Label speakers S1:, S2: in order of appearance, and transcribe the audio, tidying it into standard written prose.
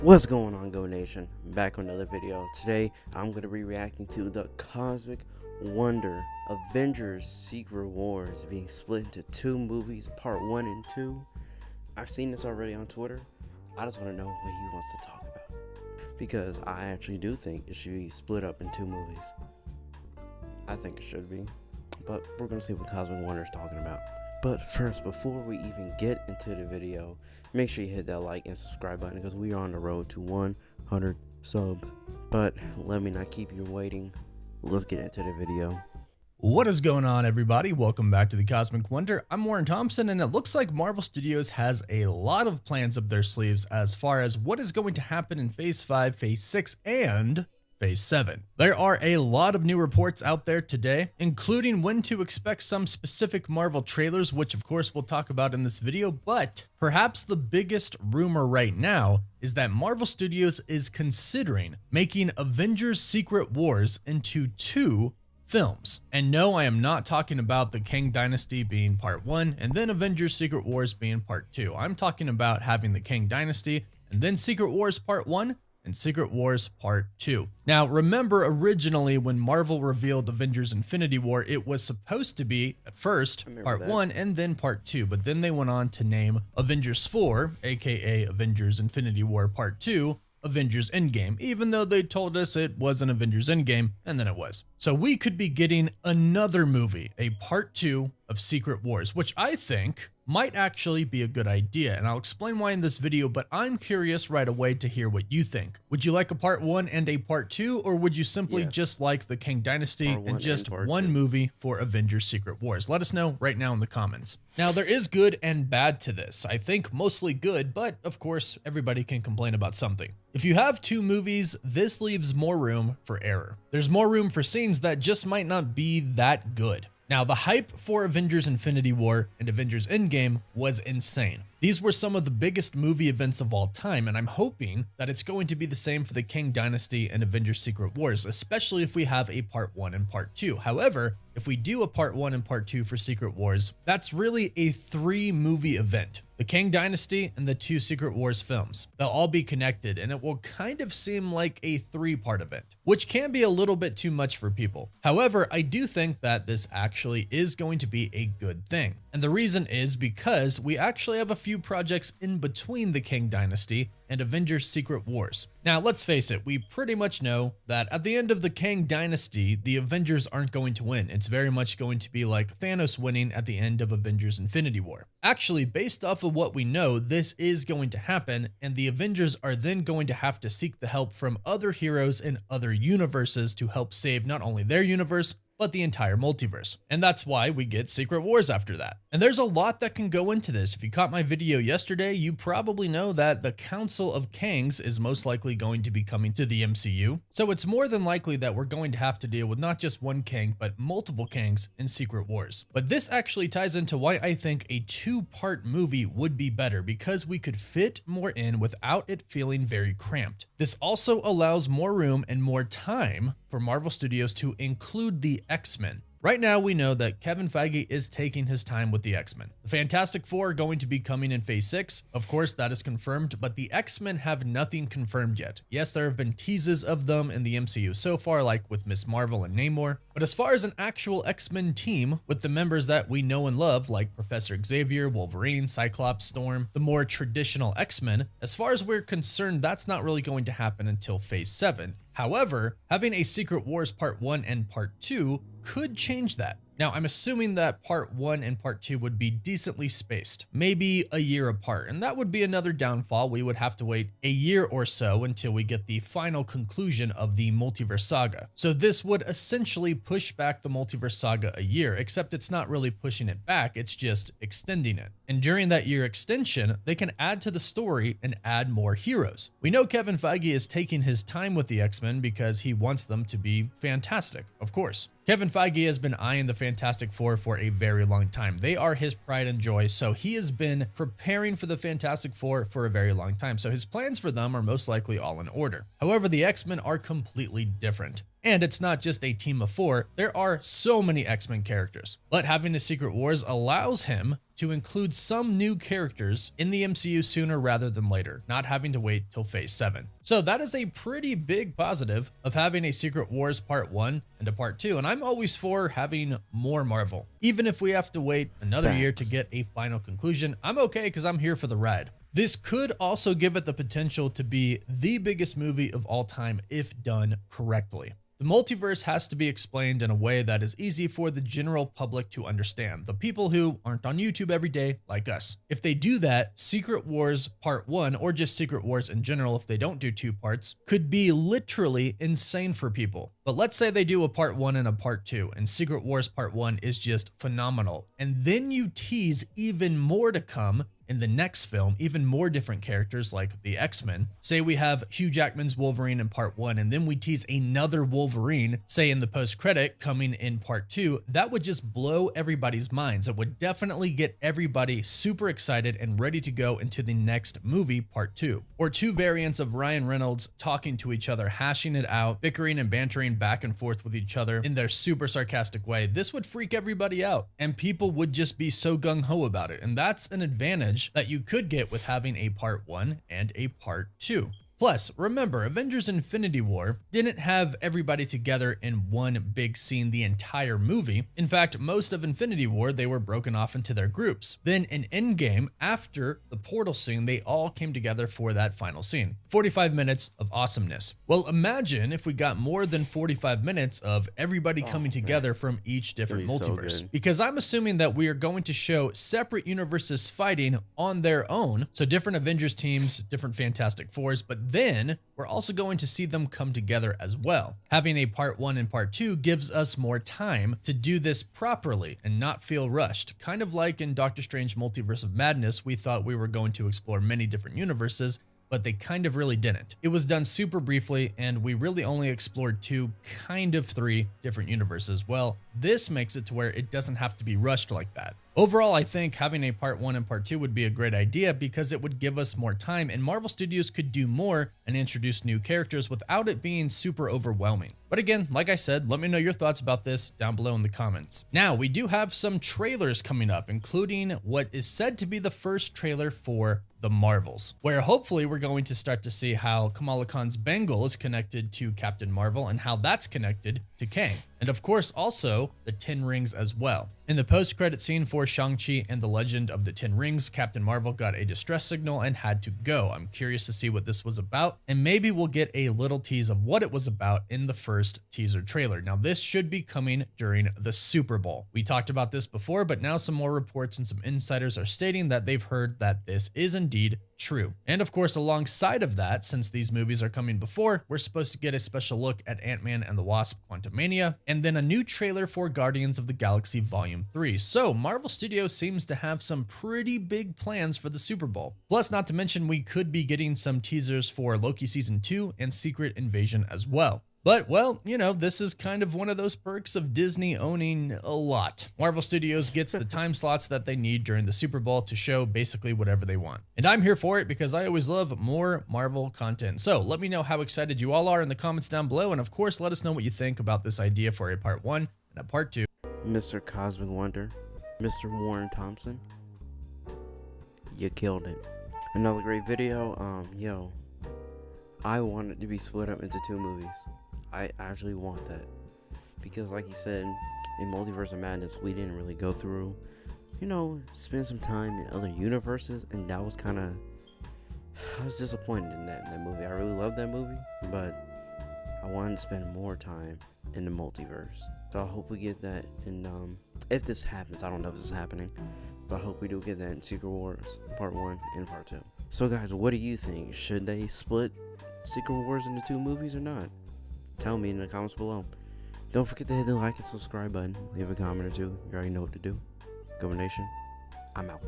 S1: What's going on, Go Nation? Back with another video. Today I'm going to be reacting to the Cosmic Wonder Avengers Secret Wars being split into two movies, part 1 and 2. I've seen this already on Twitter. I just want to know what he wants to talk about, because I actually do think it should be split up in two movies. I think it should be, but we're going to see what Cosmic Wonder is talking about. But first, before we even get into the video, make sure you hit that like and subscribe button, because we are on the road to 100 subs. But let me not keep you waiting. Let's get into the video.
S2: What is going on, everybody? Welcome back to the Cosmic Wonder. I'm Warren Thompson, and it looks like Marvel Studios has a lot of plans up their sleeves as far as what is going to happen in Phase 5, Phase 6, and Phase 7. There are a lot of new reports out there today, including when to expect some specific Marvel trailers, which of course we'll talk about in this video, but perhaps the biggest rumor right now is that Marvel Studios is considering making Avengers Secret Wars into two films. And no, I am not talking about the Kang Dynasty being part 1 and then Avengers Secret Wars being part 2. I'm talking about having the Kang Dynasty and then Secret Wars part 1 and Secret Wars Part 2. Now, remember originally when Marvel revealed Avengers Infinity War, it was supposed to be, at first, Part 1 and then Part 2, but then they went on to name Avengers 4, aka Avengers Infinity War Part 2, Avengers Endgame, even though they told us it wasn't Avengers Endgame, and then it was. So we could be getting another movie, a Part 2 of Secret Wars, which I think might actually be a good idea, and I'll explain why in this video, but I'm curious right away to hear what you think. Would you like a part 1 and a part 2, or would you simply just like the Kang Dynasty and just one movie for Avengers Secret Wars? Let us know right now in the comments. Now, there is good and bad to this. I think mostly good, but of course, everybody can complain about something. If you have two movies, this leaves more room for error. There's more room for scenes that just might not be that good. Now, the hype for Avengers Infinity War and Avengers Endgame was insane. These were some of the biggest movie events of all time, and I'm hoping that it's going to be the same for the Kang Dynasty and Avengers Secret Wars, especially if we have a part 1 and part 2. However, if we do a part 1 and part 2 for Secret Wars, that's really a 3-movie event. The Kang Dynasty and the 2 Secret Wars films. They'll all be connected, and it will kind of seem like a 3-part event, which can be a little bit too much for people. However, I do think that this actually is going to be a good thing. And the reason is because we actually have a few projects in between the Kang Dynasty and Avengers Secret Wars. Now, let's face it, we pretty much know that at the end of the Kang Dynasty, the Avengers aren't going to win. It's very much going to be like Thanos winning at the end of Avengers Infinity War. Actually, based off of what we know, this is going to happen, and the Avengers are then going to have to seek the help from other heroes in other universes to help save not only their universe, but the entire multiverse. And that's why we get Secret Wars after that. And there's a lot that can go into this. If you caught my video yesterday, you probably know that the Council of Kangs is most likely going to be coming to the MCU. So it's more than likely that we're going to have to deal with not just one Kang, but multiple Kangs in Secret Wars. But this actually ties into why I think a 2-part movie would be better, because we could fit more in without it feeling very cramped. This also allows more room and more time for Marvel Studios to include the X-Men. Right now, we know that Kevin Feige is taking his time with the X-Men. The Fantastic Four are going to be coming in Phase 6. Of course, that is confirmed, but the X-Men have nothing confirmed yet. Yes, there have been teases of them in the MCU so far, like with Ms. Marvel and Namor. But as far as an actual X-Men team with the members that we know and love, like Professor Xavier, Wolverine, Cyclops, Storm, the more traditional X-Men, as far as we're concerned, that's not really going to happen until Phase 7. However, having a Secret Wars Part 1 and Part 2 could change that. Now, I'm assuming that Part 1 and Part 2 would be decently spaced, maybe a year apart, and that would be another downfall. We would have to wait a year or so until we get the final conclusion of the multiverse saga. So this would essentially push back the multiverse saga a year, except it's not really pushing it back, it's just extending it. And during that year extension, they can add to the story and add more heroes. We know Kevin Feige is taking his time with the X-Men because he wants them to be fantastic, of course. Kevin Feige has been eyeing the Fantastic Four for a very long time. They are his pride and joy, so he has been preparing for the Fantastic Four for a very long time. So his plans for them are most likely all in order. However, the X-Men are completely different. And it's not just a team of 4, there are so many X-Men characters. But having a Secret Wars allows him to include some new characters in the MCU sooner rather than later, not having to wait till Phase 7. So that is a pretty big positive of having a Secret Wars Part 1 and a Part 2, and I'm always for having more Marvel. Even if we have to wait another year to get a final conclusion, I'm okay because I'm here for the ride. This could also give it the potential to be the biggest movie of all time if done correctly. The multiverse has to be explained in a way that is easy for the general public to understand, the people who aren't on YouTube every day like us. If they do that, Secret Wars Part 1, or just Secret Wars in general if they don't do 2 parts, could be literally insane for people. But let's say they do a Part 1 and a Part 2, and Secret Wars Part 1 is just phenomenal, and then you tease even more to come in the next film, even more different characters like the X-Men. Say we have Hugh Jackman's Wolverine in Part 1, and then we tease another Wolverine, say in the post-credit, coming in Part 2. That would just blow everybody's minds. It would definitely get everybody super excited and ready to go into the next movie, Part 2. Or 2 variants of Ryan Reynolds talking to each other, hashing it out, bickering and bantering back and forth with each other in their super sarcastic way. This would freak everybody out, and people would just be so gung-ho about it. And that's an advantage that you could get with having a Part 1 and a Part 2. Plus, remember, Avengers Infinity War didn't have everybody together in one big scene the entire movie. In fact, most of Infinity War, they were broken off into their groups. Then in Endgame, after the portal scene, they all came together for that final scene. 45 minutes of awesomeness. Well, imagine if we got more than 45 minutes of everybody coming together from each different multiverse. Because I'm assuming that we are going to show separate universes fighting on their own. So different Avengers teams, different Fantastic Fours, but then we're also going to see them come together as well. Having a Part 1 and Part 2 gives us more time to do this properly and not feel rushed. Kind of like in Doctor Strange Multiverse of Madness, we thought we were going to explore many different universes, but they kind of really didn't. It was done super briefly, and we really only explored 2, kind of 3 different universes. Well, this makes it to where it doesn't have to be rushed like that. Overall, I think having a Part 1 and Part 2 would be a great idea because it would give us more time, and Marvel Studios could do more and introduce new characters without it being super overwhelming. But again, like I said, let me know your thoughts about this down below in the comments. Now, we do have some trailers coming up, including what is said to be the first trailer for The Marvels, where hopefully we're going to start to see how Kamala Khan's bangle is connected to Captain Marvel and how that's connected to Kang. And of course, also the 10 Rings as well. In the post-credit scene for Shang-Chi and the Legend of the 10 Rings, Captain Marvel got a distress signal and had to go. I'm curious to see what this was about, and maybe we'll get a little tease of what it was about in the first teaser trailer. Now, this should be coming during the Super Bowl. We talked about this before, but now some more reports and some insiders are stating that they've heard that this is indeed true. And of course, alongside of that, since these movies are coming before, we're supposed to get a special look at Ant-Man and the Wasp: Quantumania, and then a new trailer for Guardians of the Galaxy Volume 3. So Marvel Studios seems to have some pretty big plans for the Super Bowl. Plus, not to mention, we could be getting some teasers for Loki Season 2 and Secret Invasion as well. But, well, you know, this is kind of one of those perks of Disney owning a lot. Marvel Studios gets the time slots that they need during the Super Bowl to show basically whatever they want. And I'm here for it because I always love more Marvel content. So let me know how excited you all are in the comments down below. And of course, let us know what you think about this idea for a Part 1 and a Part 2.
S1: Mr. Cosmic Wonder, Mr. Warren Thompson, you killed it. Another great video. Yo, I want it to be split up into 2 movies. I actually want that because, like you said, in Multiverse of Madness, we didn't really go through, you know, spend some time in other universes, and that was kind of, I was disappointed in that movie. I really loved that movie, but I wanted to spend more time in the multiverse. So I hope we get that in, if this happens. I don't know if this is happening, but I hope we do get that in Secret Wars Part 1 and Part 2. So guys, what do you think? Should they split Secret Wars into 2 movies or not? Tell me in the comments below. Don't forget to hit the like and subscribe button. Leave a comment or 2. You already know what to do. Go Nation. I'm out.